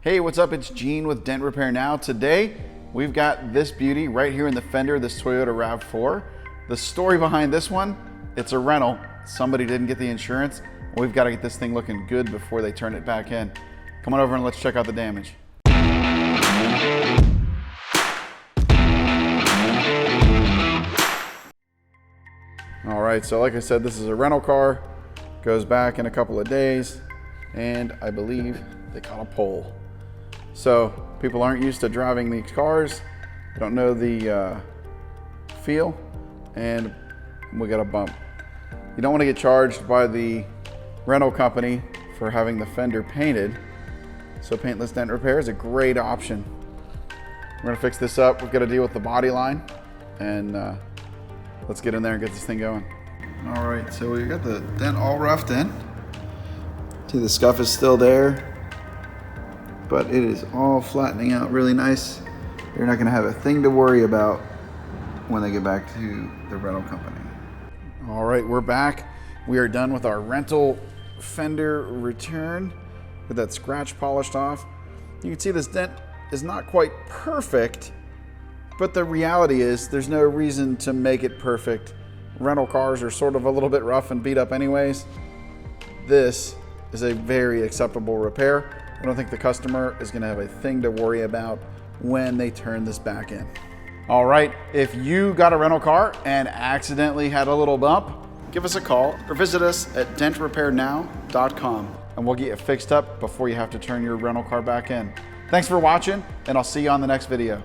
Hey, what's up? It's Gene with Dent Repair Now. Today, we've got this beauty right here in the Fender, this Toyota RAV4. The story behind this one, it's a rental. Somebody didn't get the insurance. We've got to get this thing looking good before they turn it back in. Come on over and let's check out the damage. All right, so like I said, this is a rental car. Goes back in a couple of days, and I believe they caught a pole. So people aren't used to driving these cars, don't know the feel, and we got a bump. You don't want to get charged by the rental company for having the fender painted, so paintless dent repair is a great option. We're gonna fix this up. We've got to deal with the body line, and let's get in there and get this thing going. All right, so we got the dent all roughed in. See, the scuff is still there, but it is all flattening out really nice. You're not gonna have a thing to worry about when they get back to the rental company. All right, we're back. We are done with our rental fender return with that scratch polished off. You can see this dent is not quite perfect, but the reality is there's no reason to make it perfect. Rental cars are sort of a little bit rough and beat up anyways. This is a very acceptable repair. I don't think the customer is gonna have a thing to worry about when they turn this back in. All right, if you got a rental car and accidentally had a little bump, give us a call or visit us at dentrepairnow.com and we'll get you fixed up before you have to turn your rental car back in. Thanks for watching, and I'll see you on the next video.